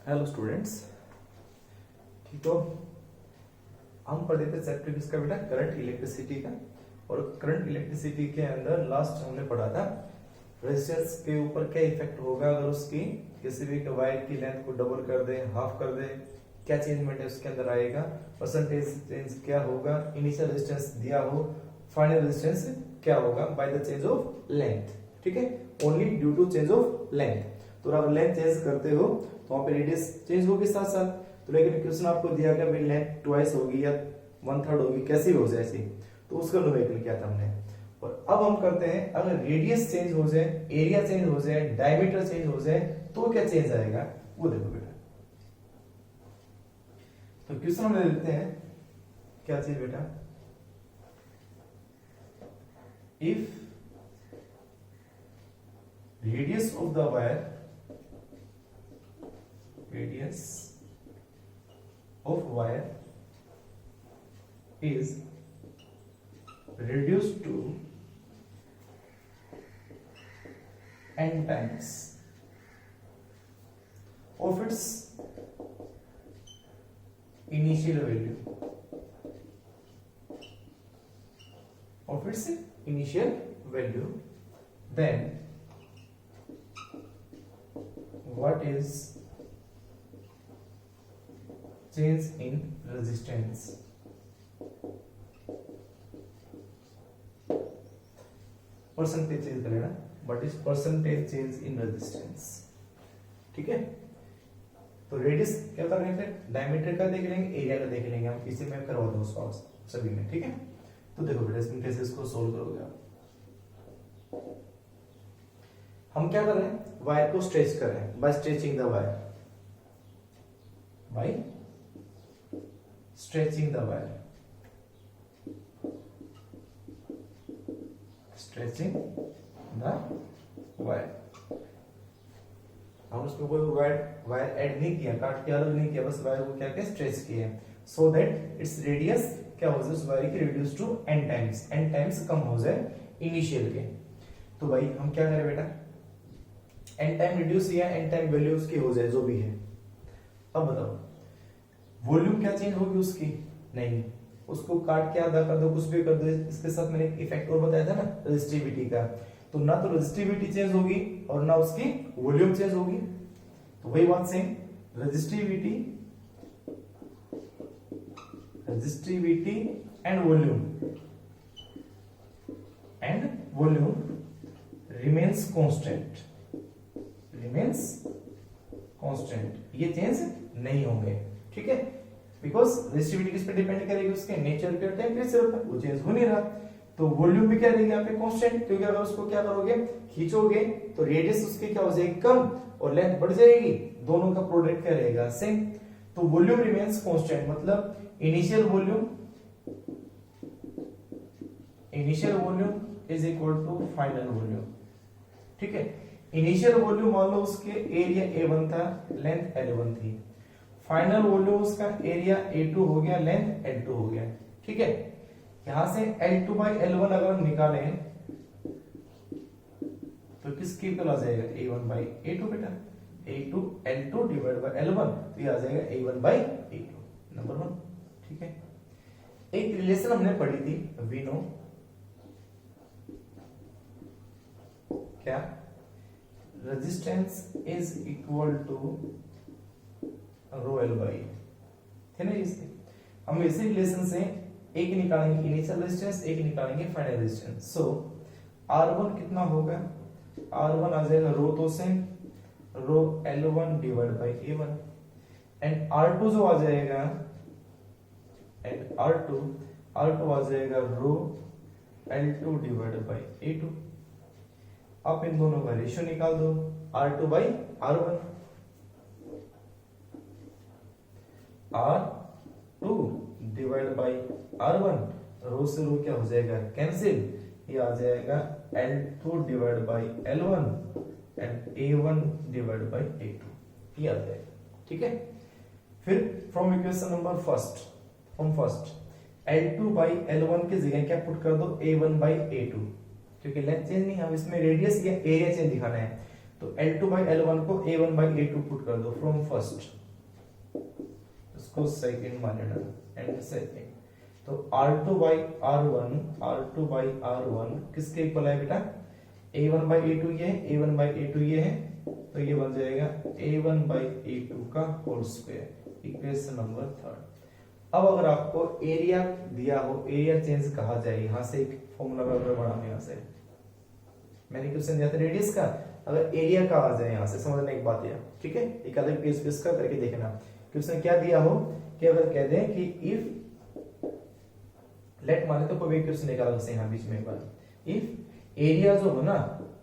Hello students. ठीक, तो हम पढ़े थे चैप्टर किसका बेटा, करंट इलेक्ट्रिसिटी का। और करंट इलेक्ट्रिसिटी के अंदर लास्ट हमने पढ़ा था रेजिस्टेंस के ऊपर क्या इफेक्ट होगा अगर उसकी किसी भी वायर की लेंथ को डबल कर दे, हाफ कर दे, क्या चेंजमेंट है उसके अंदर आएगा, परसेंटेज चेंज क्या होगा, इनिशियल रेजिस्टेंस दिया हो, फाइनल रेजिस्टेंस क्या होगा by the change of length. ठीक है, only due to change of length. तो अगर लेंथ चेंज करते हो तो वहां पे रेडियस चेंज होगी साथ साथ। तो लेकिन क्वेश्चन आपको दिया गया भाई लेंथ ट्वाइस होगी या 1/3 होगी, कैसी हो जाए ऐसी, तो उसका न्यूमेरिकल किया था हमने। और अब हम करते हैं अगर रेडियस चेंज हो जाए, एरिया चेंज हो जाए, डायमीटर चेंज हो जाए तो क्या चेंज आएगा वो देखो बेटा। तो क्वेश्चन हम ले लेते हैं, क्या चीज बेटा, if radius of the wire, radius of wire is reduced to n times of its initial value, then what is change in resistance? Percentage change करेगा, but is percentage change in resistance. ठीक है, तो radius क्या कर रहे हैं, diameter का देख लेंगे, एरिया का देख लेंगे, हम इसी में करवा दो सॉल्व सभी में। ठीक है, तो देखो बेटा इसमें कैसे इसको सोल्व करोगे आप। हम क्या कर रहे हैं, वायर को स्ट्रेच कर रहे हैं by stretching the wire, by stretching the wire, stretching the wire। हम उसमें कोई वायर ऐड नहीं किया, काट के अलग नहीं किया, बस वायर को क्या क्या स्ट्रेच किया है, सो दैट इट्स रेडियस क्या हो जाए उस वायर की रिड्यूस टू n टाइम्स कम हो जाए इनिशियल के। तो भाई हम क्या करें बेटा, n टाइम रिड्यूस या n टाइम वैल्यू उसकी हो जाए जो भी है। अब बताओ वॉल्यूम क्या चेंज होगी उसकी, नहीं, उसको काट के आधा कर दो, कुछ भी कर दो, इसके साथ मैंने इफेक्ट और बताया था ना रेजिस्टिविटी का, तो ना तो रेजिस्टिविटी चेंज होगी और ना उसकी वॉल्यूम चेंज होगी। तो वही बात same, resistivity and volume remains constant, ये चेंज नहीं होंगे। ठीक है, बिकॉज रेजिस्टिविटी किस पे डिपेंड करेगी, उसके नेचर पे, टेम्परेचर पर, वो चेंज हो नहीं रहा। तो वॉल्यूम भी क्या रहेगी यहाँ पे कांस्टेंट, क्योंकि अगर उसको क्या करोगे, खींचोगे तो रेडियस उसकी क्या हो जाएगी कम और लेंथ बढ़ जाएगी, दोनों का प्रोडक्ट क्या रहेगा सेम। तो वॉल्यूम रिमेन्स कांस्टेंट मतलब initial volume is equal to final volume. ठीक है, इनिशियल वॉल्यूम मान लो उसके एरिया A1 था, लेंथ L1 थी, फाइनल वॉल्यूम उसका एरिया A2 हो गया, लेंथ L2 हो गया। ठीक है, यहां से L2 बाई L1 अगर हम निकालें तो किसके इक्वल आ जाएगा, A1 बाई A2 बेटा, A2 L2 divide by L1, तो ये आ जाएगा A1 बाई A2 नंबर 1। ठीक है, एक रिलेशन हमने पढ़ी थी, वी नो क्या, resistance is equal to rho l by, थे ना इससे। हम इसी रिलेशन से एक निकालेंगे इनिशियल रेजिस्टेंस, एक निकालेंगे फाइनल रेजिस्टेंस। सो R1 कितना होगा, R1 आ जाएगा रो तो से रो L1 divide by A1, and R2 जो आ जाएगा, एंड R2 आ जाएगा रो L2 डिवाइड बाई A2। आप इन दोनों का रेशियो निकाल दो, R2 by R1, R2 divide by R1, रो से रो क्या हो जाएगा कैंसिल, ये आ जाएगा L2 divide by L1 and A1 divide by A2, ये आ जाएगा। ठीक है, फिर from equation number first L2 by L1 की जगह क्या पुट कर दो, A1 बाई A2, क्योंकि लेंथ चेंज नहीं है, इसमें रेडियस या एरिया चेंज दिखाना है। तो L2 by L1 को A1 by A2 पुट कर दो फ्रॉम फर्स्ट, इसको सेकंड मान लेना एंड सेकंड। तो R2 by R1 किसके इक्वल है बेटा? A1 by A2 ये है, A1 by A2 ये है, तो ये बन जाएगा A1 by A2 का होल स्क्वायर, इक्वेशन नंबर 3। अब अगर आपको एरिया दिया हो, एरिया चेंज कहा जाए, यहां से एक फॉर्मूला मैं बढ़ाऊंगा, यहां से मैंने क्वेश्चन दिया था रेडियस का, अगर एरिया का आ जाए यहां से, समझने एक बात है, ठीक है, एक अलग पेज पे इसका करके देखना। क्वेश्चन क्या दिया हो कि अगर कह दें कि इफ लेट माने तो कोई भी क्वेश्चन निकाला जैसे यहां बीच में एक बार, इफ एरिया जो हो ना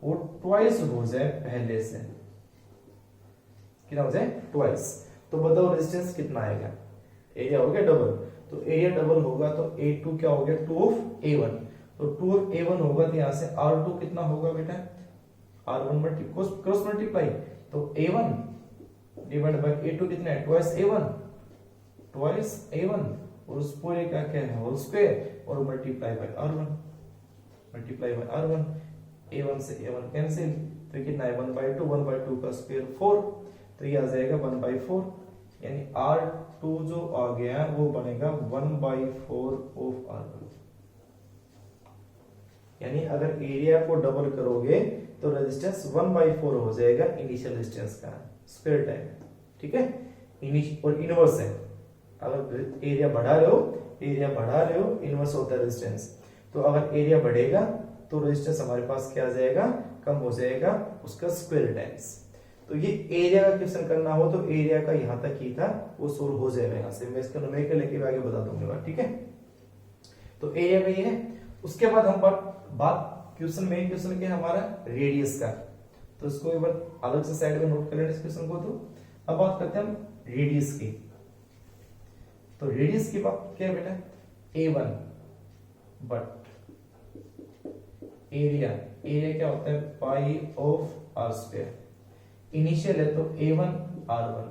वो ट्वाइस हो जाए पहले से, कितना हो जाए? ट्वाइस, तो बताओ रेजिस्टेंस कितना आएगा? एरिया हो गया डबल, तो एरिया डबल होगा तो A2 क्या हो गया? 2 ऑफ A1, तो 2 ऑफ A1 होगा तो यहां से R2 कितना होगा बेटा? R1 क्रॉस मल्टीप्लाई, तो A1 डिवाइड बाय A2 कितना है? ट्वाइस A1 और उस पूरे का क्या है? होल स्क्वायर और मल्टीप्लाई बाय R1, A1 से A1 कैंसिल, तो कितना है? 1/2 का स्क्वायर 4, तो ये आ जाएगा 1/4, यानी R2 जो आ गया वो बनेगा 1/4 ऑफ R1। यानी अगर एरिया को डबल करोगे तो रेजिस्टेंस 1/4 हो जाएगा इनिशियल रेजिस्टेंस का स्क्वायर टाइम, ठीक है, और इनवर्स है। अगर एरिया बढ़ा रहे हो इनवर्स होता है रेजिस्टेंस, तो अगर एरिया बढ़ेगा तो रेजिस्टेंस हमारे पास क्या आ जाएगा? कम हो जाएगा, उसका स्क्वायर टाइम्स। तो ये एरिया का क्वेश्चन करना हो तो एरिया का यहां तक ही था, वो सोल्व हो जाएगा यहां से, मैं इसका न्यूमेरिकल लेके आगे बता दूंगा, ठीक है। तो एरिया का ये है। उसके बाद हम बात क्वेश्चन मेन क्वेश्चन क्या है हमारा? रेडियस का, तो इसको एक बार अलग से साइड में नोट कर लेना इस क्वेश्चन को। तो अब बात करते हैं हम रेडियस की। तो रेडियस की बात क्या है बेटा? A1 बट एरिया क्या होता है? पाई ऑफ R स्क्वायर। इनिशियल है तो A1 R1,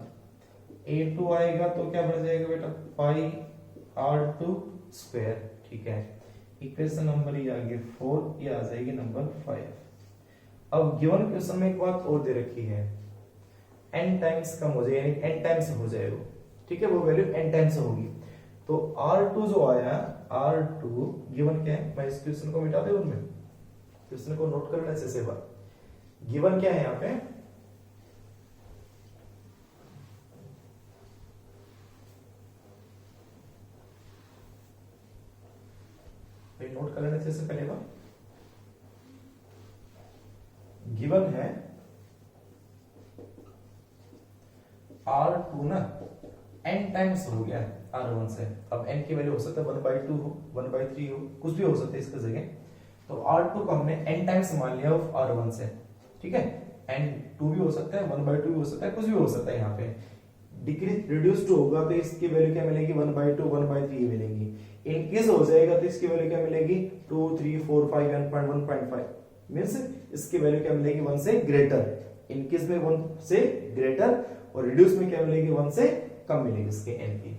A2 आएगा तो क्या बन जाएगा बेटा? पाई R2 स्क्वायर, ठीक है। इक्वेशन नंबर ये आ गई 4, ये आ जाएगी नंबर 5। अब गिवन क्वेश्चन में एक बात और दे रखी है, n टाइम्स कम हो जाए, यानी n टाइम्स हो जाएगा, ठीक है, वो वैल्यू n टाइम्स होगी। तो R2 जो आया, R2 गिवन क्या है? मैं इस क्वेश्चन को मिटा दूं, उनमें क्वेश्चन को नोट कर लेना ऐसे बात। गिवन क्या है यहाँ पे? नोट कर लेने से पहले बार गिवन है R2 ना n टाइम्स हो गया R1 से। अब n की वैल्यू हो सकता है 1/2 हो, 1/3 हो, कुछ भी हो सकता है इसके जगह। तो R2 को हमने n टाइम्स मान लिया R1 से, ठीक है। n2 भी हो सकता है, 1/2 भी हो सकता है, कुछ भी हो सकता है। यहाँ पे डिक्रीज रिड्यूस्ड होगा तो इसकी वैल्यू क्या मिलेगी? 1/2 1/3 मिलेगी। इंक्रीज हो जाएगा तो इसकी वैल्यू क्या मिलेगी? 2 3 4 5 1.5 मींस इसकी वैल्यू क्या मिलेगी? 1 से ग्रेटर। इंक्रीज में 1 से ग्रेटर और रिड्यूस में क्या मिलेगी? 1 से कम मिलेगी इसके n की।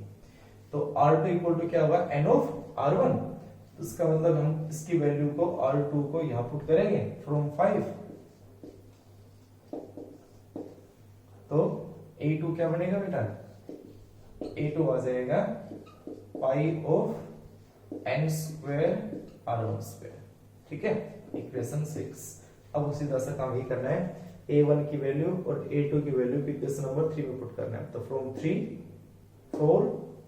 तो R2 इक्वल टू क्या होगा? n of R1। तो इसका मतलब हम इसकी वैल्यू को R2 को यहां पुट करेंगे फ्रॉम 5, तो A2 क्या बनेगा बेटा? A2 आ जाएगा पाई of n square R1 square, ठीक है, इक्वेशन 6। अब उसी तरह से काम ये करना है, A1 की वैल्यू और A2 की वैल्यू इक्वेशन नंबर 3 में पुट करना है। तो from 3 4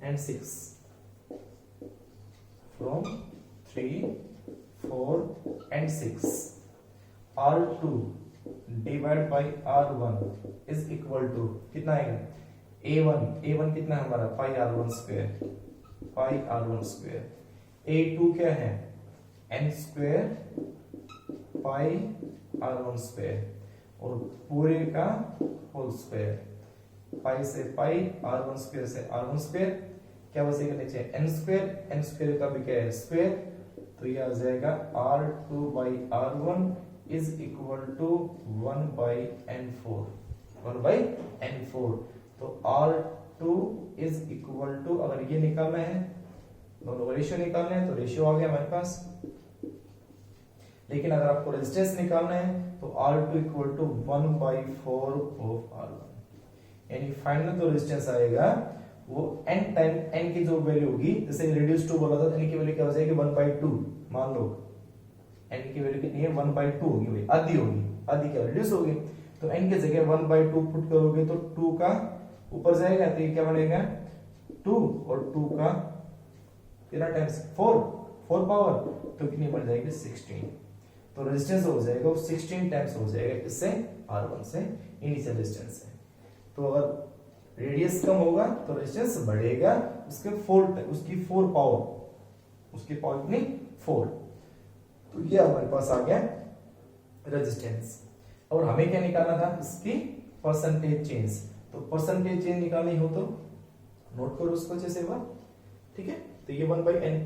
and 6, from 3 4 and 6, R2 divide by R1 is equal to कितना आएगा? A1 कितना है हमारा? पाई R1 स्क्वायर। A2 क्या है? n square pi R1 square और पूरे का होल स्क्वायर। पाई से पाई, R1 स्क्वायर से R1 स्क्वायर, क्या बचेगा नीचे? n स्क्वायर का भी क्या है? स्क्वायर। तो ये आ जाएगा R2 by R1 is equal to 1/n4, 1/n4। तो R2 इज इक्वल टू, अगर ये निकालना है, दोनों का रेशियो निकालना है, तो रेशियो आ गया हमारे पास। लेकिन अगर आपको रेजिस्टेंस निकालना है तो R2 equal to 1/4 of R1, यानी फाइनल जो रेजिस्टेंस आएगा वो n टाइम n की जो वैल्यू होगी, जैसे रेडियस टू बोला था, n की वैल्यू क्या हो जाएगी 1/2, मान लो n की वैल्यू कितनी है 1/2 होगी भाई, आधी होगी, आधी क्या रेडियस होगी, तो n की जगह 1/2 पुट करोगे तो 2 का ऊपर जाएगा, तो ये क्या बनेगा 2 और 2 का कितना टाइम्स 4 पावर, तो कितनी बढ़ जाएगी 16, तो रेजिस्टेंस हो जाएगा वो 16 टाइम्स हो जाएगा इससे R1 से, इनिशियल रेजिस्टेंस से। तो अगर रेडियस कम होगा तो रेजिस्टेंस बढ़ेगा, उसकी 4 पावर, उसकी पावर कितनी 4, तो ये हमारे पास आ गया रेजिस्टेंस। और हमें क्या निकालना था, इसकी परसेंटेज चेंज, तो परसेंटेज चेंज निकालनी हो तो नोट करो उसको जैसे बार, ठीक है, तो ये 1/n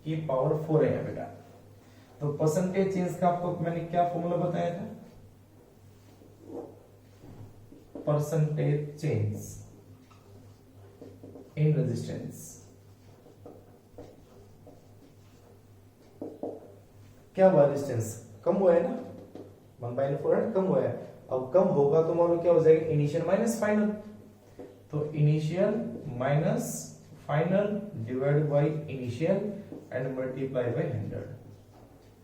की पावर 4 है बेटा। तो परसेंटेज चेंज का आपको मैंने क्या फॉर्मूला बताया था, परसेंटेज चेंज इन रेजिस्टेंस, क्या हुआ रेजिस्टेंस कम हुआ है ना, 1/4 कम हुआ है, अब कम होगा तो मान लो क्या हो जाएगा इनिशियल माइनस फाइनल, तो initial minus final divide by initial and multiply by 100,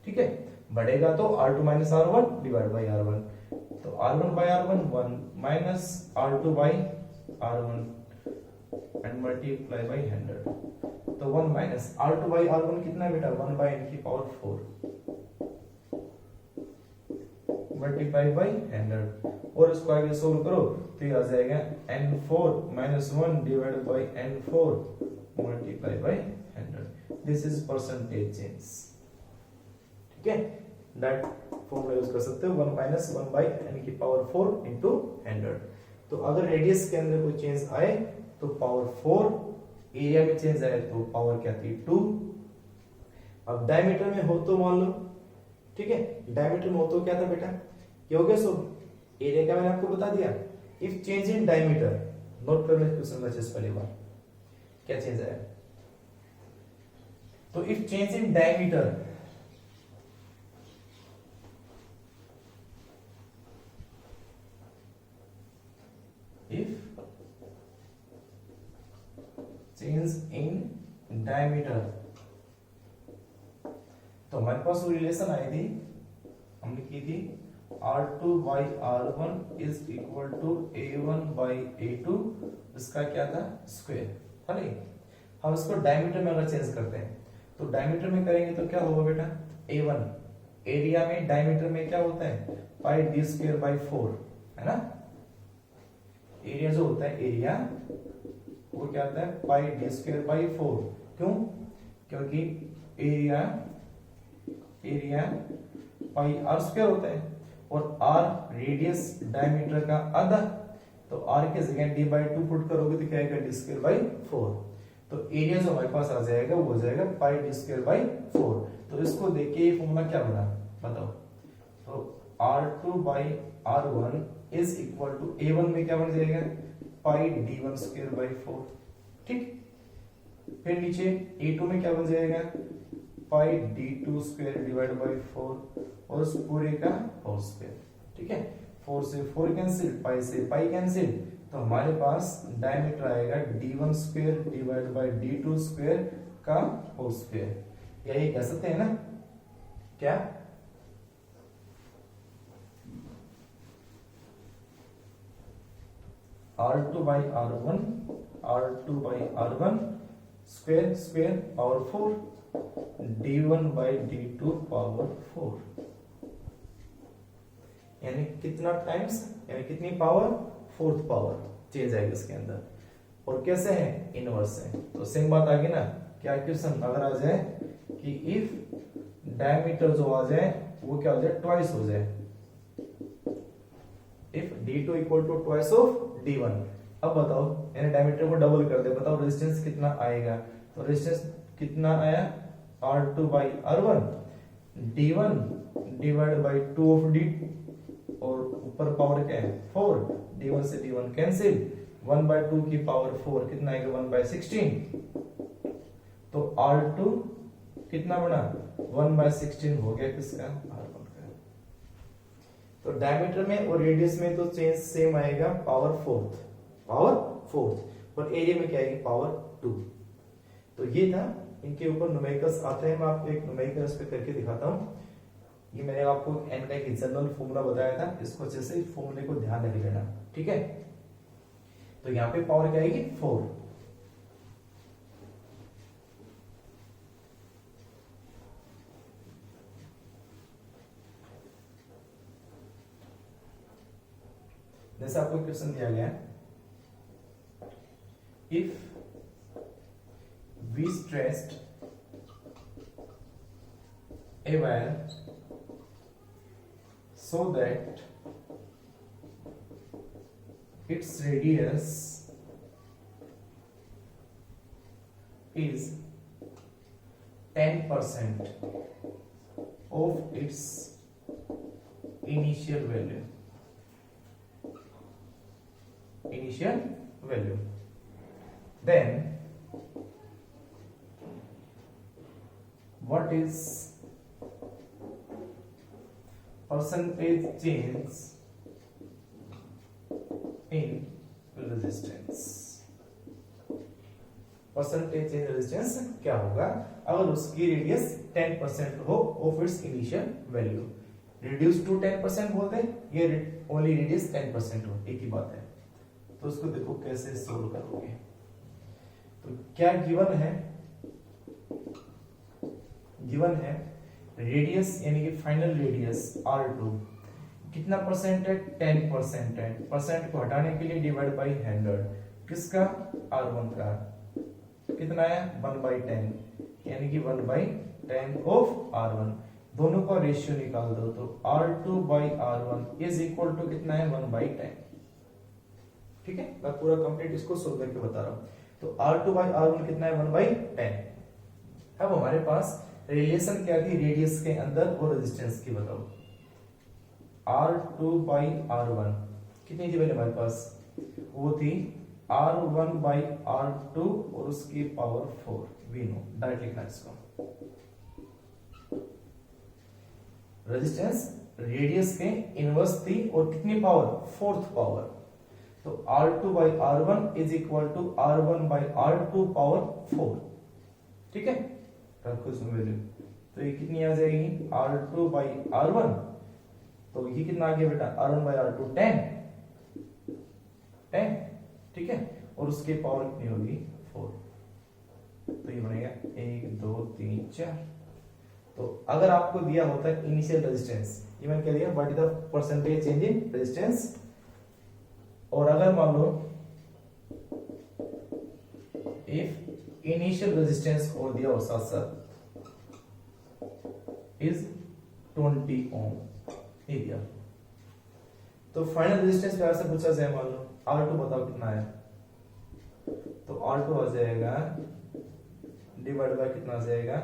ठीक है, बढ़ेगा तो R2 minus R1 divide by R1, तो R1 by R1 1 minus R2 by R1 and multiply by 100, तो 1 माइनस R2 बाय R1 कितना बेटा 1 bye n की power 4 multiply by 100, और इसको आगे सोल्व करो तो ये आ जाएगा n4 minus 1 divide by n4 multiply by 100, this is percentage change, ठीक है, दैट फॉर्मूला यूज कर सकते हो 1 माइनस 1 बाय n की पावर 4 इनटू 100। तो अगर रेडियस के अंदर कोई चेंज आए तो पावर 4, एरिया में चेंज आए तो पावर क्या थी 2, अब डायमीटर में हो तो मान लो, ठीक है, डायमीटर में हो तो क्या था बेटा, ये हो गया, सो एरिया का मैंने आपको बता दिया, if change in diameter, note कर लेते क्वेश्चन मैसेज पहले बार क्या चेंज आया, तो if change in diameter, if change in diameter, तो हमारे पास वो रिलेशन आई थी, हमने की थी R2 by R1 is equal to A1 by A2, इसका क्या था स्क्वायर, है नहीं, हम इसको डायमीटर में अगर चेंज करते हैं तो डायमीटर में करेंगे तो क्या होगा बेटा A1, एरिया में डायमीटर में क्या होता है पाई d स्क्वायर बाई 4, है ना, एरिया जो होता है एरिया वो क्या होता है पाई d स्क्वायर बाई 4, क्यों, क्योंकि एरिया पाई r स्क्वायर होता है और r रेडियस डायमीटर का आधा, तो r के जगह d बाई 2 पुट करोगे तो क्या आएगा d स्क्वायर बाई 4, तो एरिया जो हमारे पास आ जाएगा वो हो जाएगा पाई d स्क्वायर बाई 4। तो इसको देख के ये फॉर्मूला क्या बना बताओ, तो R2 by R1 is equal to A1 में क्या बन जाएगा पाई d1 स्क्वायर बाई 4, ठीक, फिर नीचे A2 में क्या बन जाएगा पाई d2 स्क्वायर डिवाइड बाई 4 और उस पूरे का होल स्क्वायर, ठीक है, 4 से 4 कैंसिल, पाई से पाई कैंसिल, तो हमारे पास डायमीटर आएगा d1 square divide by d2 square का होल स्क्वायर, यही कह सकते हैं ना, क्या R2 by R1, R2 by R1 square square power 4, D1 by D2 power 4, यानी कितना टाइम्स, यानी कितनी पावर, 4th पावर चेंज आएगी इसके अंदर, और कैसे है इनवर्स है, तो सेम बात आ गई ना, क्या क्वेश्चन अगर आ जाए कि इफ डायमीटर जो आ जाए वो क्या हो जाए ट्वाइस हो जाए, if D2 equal to twice of D1, अब बताओ यानी डायमीटर को डबल कर दे, बताओ रेजिस्टेंस कितना आएगा, तो रेजिस्टेंस कितना आया R2 by R1 D1 divide by 2 of D, और ऊपर पावर क्या है 4, D1 से D1 कैंसिल, 1 by 2 की पावर 4 कितना आएगा 1 by 16, तो R2 कितना बना 1 by 16 हो गया किसका R1 का, तो डायमीटर में और रेडियस में तो चेंज सेम आएगा, पावर फोर्थ, और एरिया में क्या आएगी, पावर 2। तो ये था, इनके ऊपर न्यूमेरिकल्स आते हैं, मैं आपको एक न्यूमेरिकल इस पे करके दिखाता हूँ। ये मैंने आपको n का एक जनरल फॉर्मूला बताया था, इसको अच्छे से फॉर्मूले को ध्यान रख लेना, ठीक है। तो यहाँ पे पावर क्या आएगी, 4। जैसे आपको क्वेश्चन दिया गया है, if we stressed a wire so that its radius is 10% of its initial value, then what is percentage change in resistance? Percentage change resistance क्या होगा अगर उसकी रेडियस 10% हो of its initial value. Reduce to 10% बोलते हैं, ये only radius 10% हो, एक ही बात है। तो उसको देखो कैसे सोल्व करोगे। तो क्या गिवन है रेडियस यानी कि फाइनल रेडियस R2 कितना परसेंट है, 10% है। परसेंट को हटाने के लिए डिवाइड बाई 100, किसका, R1 का कितना है, 1/10, यानी कि 1/10 ऑफ R1। दोनों का रेशियो निकाल दो तो R2/R1 इज इक्वल टू कितना है, 1/10। ठीक है, मैं पूरा कंप्लीट इसको सोल्व करके बता रहा हूं। तो R2/R1 कितना है, 1/10। अब हमारे पास रिलेशन क्या थी रेडियस के अंदर और रेजिस्टेंस की, बताओ। R2/R1 कितनी थी पहले हमारे पास, वो थी R1/R2 और उसकी पावर 4, वी नो, डायरेक्ट लिखना इसको। रेजिस्टेंस रेडियस के इनवर्स थी और कितनी पावर, 4th पावर। तो R2/R1 is equal to R1/R2 power 4। ठीक है, रखो इसमें वैल्यू। तो ये कितनी आ जाएगी, R2/R1, तो ये कितना आ गया बेटा, R1/R2 10। ठीक है, और उसके पावर कितनी होगी, 4। तो ये बनेगा 1 2 3 4। तो अगर आपको दिया होता है इनिशियल रेजिस्टेंस, ये मैंने क्या दिया, what is the percentage change in resistance, और अगर मान लो इफ इनिशियल रेजिस्टेंस और दिया और साथ साथ इज 20 ओम ये दिया, तो फाइनल रेजिस्टेंस प्यार से पूछा जाए, मान लो R2 बताओ कितना है, तो R2 आ जाएगा डिवाइड बाय कितना आ जाएगा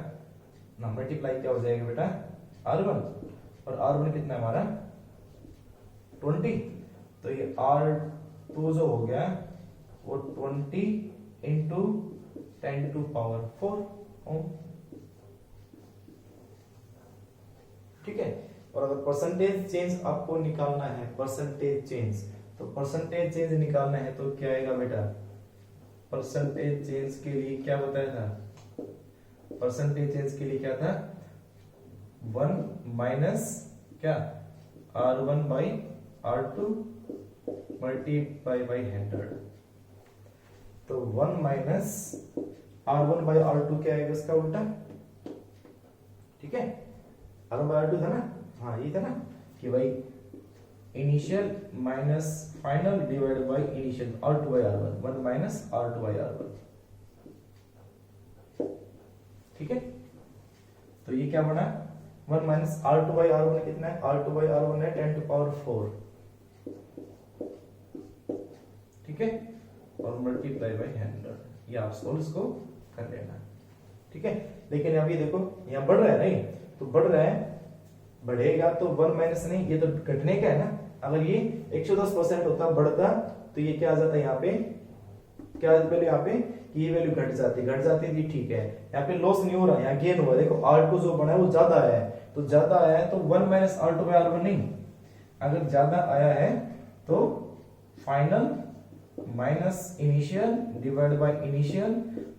ना, मल्टीप्लाई क्या हो जाएगा बेटा, R1, और R1 कितना है हमारा 20। तो ये R2 जो हो गया वो 20 इंटू 10 टू पावर 4 ओम। ठीक है, और अगर परसेंटेज चेंज आपको निकालना है, परसेंटेज चेंज, तो परसेंटेज चेंज निकालना है तो क्या आएगा बेटा, परसेंटेज चेंज के लिए क्या बताया था, परसेंटेज चेंज के लिए क्या था, 1 माइनस क्या, R1/R2 मल्टीप्लाई बाई 100। तो 1 माइनस R1/R2 क्या आएगा इसका उल्टा। ठीक है, R1/R2 था ना, हाँ ये था ना, कि भाई initial minus final divide by initial, R2/R1, 1 minus R2/R1। ठीक है, तो ये क्या बना, 1 माइनस R2/R1 कितना है, R2/R1 है 10 टू पावर 4। ठीक है, और मल्टीप्लाई बाय 100, ये आप सोल्व इसको कर लेना। ठीक है, लेकिन अभी देखो यहाँ बढ़ रहा है नहीं, तो बढ़ रहा है, बढ़ेगा तो 1 माइनस नहीं, ये तो घटने का है ना। अगर ये 110% होता बढ़ता तो ये क्या आ जाता है, यहाँ पे क्या वैल्यू, यहाँ पे कि ये वैल्यू घट जाती थी। ठीक है, यहाँ पे लॉस नहीं हो रहा, यहाँ गेन हुआ। देखो R2 जो बना है वो ज्यादा है, तो ज्यादा है तो 1 माइनस R2/R1 नहीं, अगर ज्यादा आया है तो final minus initial divide by initial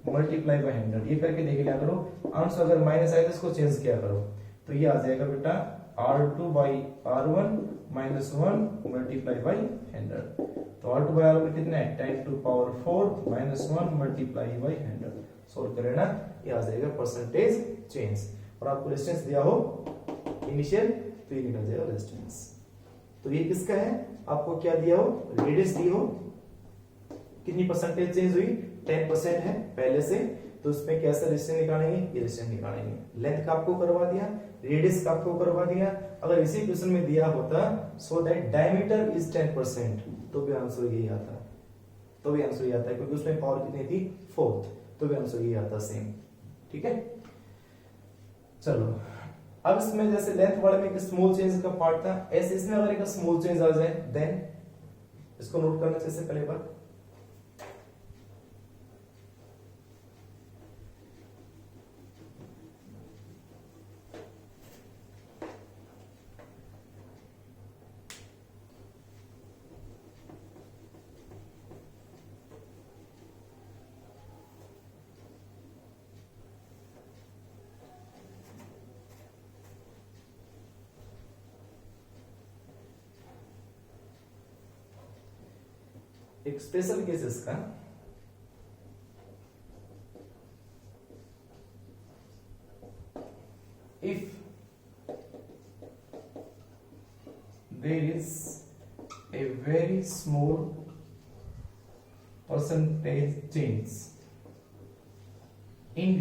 multiply by 100, ये करके देख लिया करो। आंसर अगर माइनस आए तो इसको चेंज किया करो, तो ये आ जाएगा बेटा R2 by R1 minus 1 multiply by 100। तो R2 बाई R1 कितना है 10 to power 4 minus 1 multiply by 100। Solve करें ना, ये आ जाएगा परसेंटेज चेंज। और आपको रेजिस्टेंस दिया हो इनिशियल तो ये निकल जाएगा रेजिस्टेंस। तो ये किसका है, आपको क्या दिया हो, रेडियस दी हो, कितनी परसेंटेज चेंज हुई 10% है पहले से, तो उसमें कैसा रेजिस्टेंस निकालेंगे, ये रेजिस्टेंस निकालेंगे। लेंथ का आपको करवा दिया, रेडियस का आपको करवा दिया। अगर इसी क्वेश्चन में दिया होता सो दैट डायमीटर इज 10%, तो भी आंसर यही आता, तो भी आंसर यही आता है, क्योंकि उसमें पावर कितनी थी 4, तो भी आंसर यही आता सेम। ठीक है, चलो अब इसमें जैसे लेंथ वाले में एक स्मॉल चेंज का पार्ट था, ऐसे इसमें अगर एक स्मॉल चेंज आ जाए देन इसको नोट करना चाहिए पहले बार। एक स्पेशल केस इसका, if there is a very small percentage change in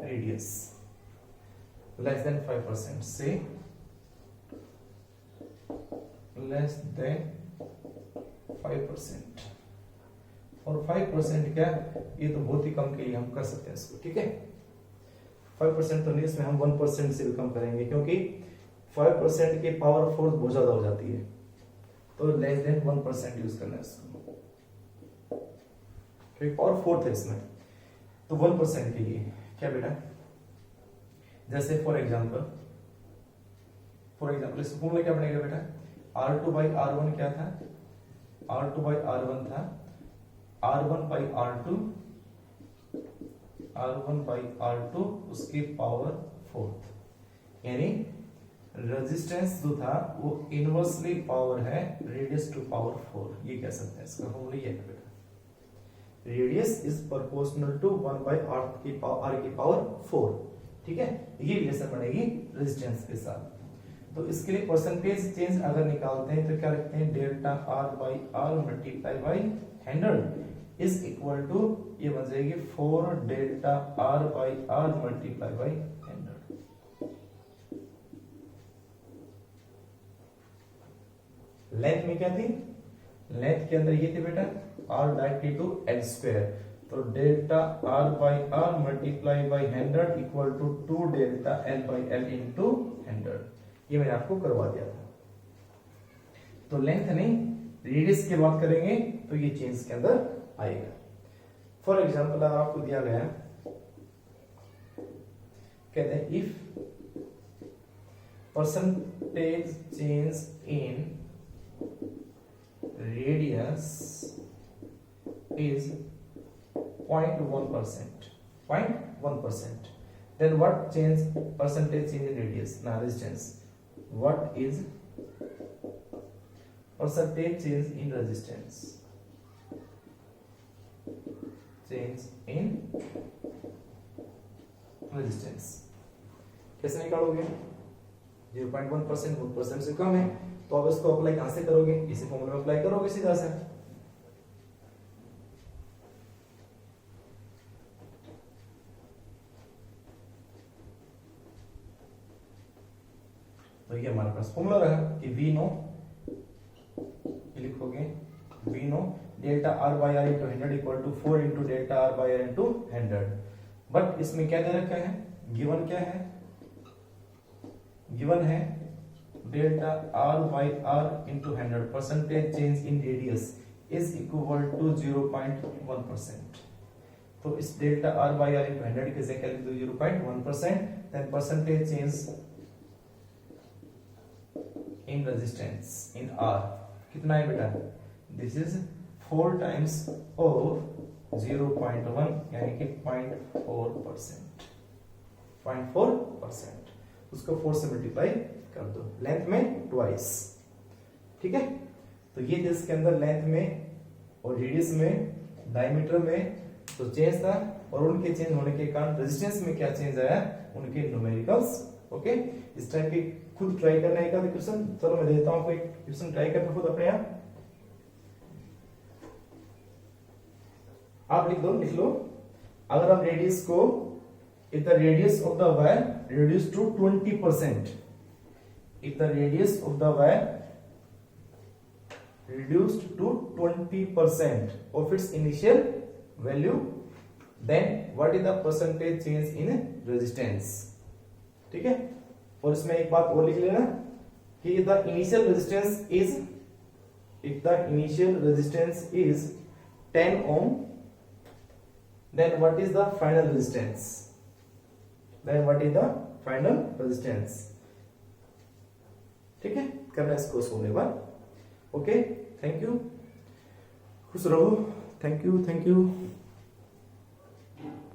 radius less than 5%, say less than 5%, और 5% क्या, ये तो बहुत ही कम के लिए हम कर सकते हैं इसको। ठीक है, 5% तो नहीं, इसमें हम 1% से भी कम करेंगे, क्योंकि 5% की पावर 4 बहुत ज्यादा हो जाती है, तो लेस देन 1% यूज करना है इसको, क्योंकि पावर 4 था इसमें। तो 1% के लिए क्या बेटा, जैसे फॉर एग्जाम्पल इस फॉर्मूला क्या बनेगा बेटा, R2 बाई R1 क्या था, R2 बाई R1 था R1 बाई R2 उसकी पावर 4, यानी रेजिस्टेंस जो था वो इनवर्सली पावर है रेडियस टू पावर 4, ये कह सकते हैं। इसका फॉर्मूला ये है बेटा, radius is proportional to 1 by r की पावर 4। ठीक है, ये रिलेशन बनेगी रेजिस्टेंस के साथ। तो इसके लिए परसेंटेज चेंज अगर निकालते हैं तो क्या लिखते हैं, delta R by R multiply by 100 is equal to, ये बन जाएगी 4 delta R by R multiply by 100। Length में क्या थी, लेंथ के अंदर ये थी बेटा R directly to L square, तो delta R by R multiply by 100 equal to 2 delta L by L into 100, ये मैंने आपको करवा दिया था। तो लेंथ नहीं, रेडियस की बात करेंगे तो ये चेंज के अंदर आएगा। फॉर एग्जांपल अगर आपको दिया गया, कहते हैं if percentage change in radius is 0.1%, then what change percentage change in radius, now resistance, what is percentage change in resistance, change in resistance कैसे निकालोगे, 0.1%, 1% से कम है, तो अब इसको अप्लाई कहां से करोगे, इसी फॉर्मूला में अप्लाई करोगे सीधा से। तो ये हमारे पास फॉर्मूला रहा कि वी नो, लिखोगे we know delta R by R into 100 equal to 4 into delta R by R into 100। But इसमें क्या दे रखा है, गिवन क्या है, गिवन है delta R by R into 100 percentage change in radius is equal to 0.1%। तो इस delta R by R into 100 की जगह लिख दो 0.1%, then percentage change in resistance in R कितना है बेटा, this is 4 times of 0.1 यानी कि 0.4%, 0.4%, उसको 4 से मल्टीप्लाई कर दो, लेंथ में ट्वाइस, ठीक है। तो ये जिसके अंदर लेंथ में और रेडियस में, डायमीटर में तो चेंज था, और उनके चेंज होने के कारण रेजिस्टेंस में क्या चेंज आया, उनके न्यूमेरिकल्स। ओके, इस टाइप के खुद ट्राई करना है क्वेश्चन। चलो मैं देता हूं कोई क्वेश्चन, ट्राई करना खुद अपने आप लिख लो। अगर हम रेडियस को, if the radius of the wire reduced to 20%, if the radius of the wire reduced to 20% of its initial value, then what is the percentage change in resistance, ठीक है। और इसमें एक बात और लिख लेना कि the initial resistance is, if the initial resistance is 10 ohm, then what is the final resistance, then what is the final resistance, ठीक है। करना इसको सोने बाद। ओके, थैंक यू, खुश रहो, थैंक यू।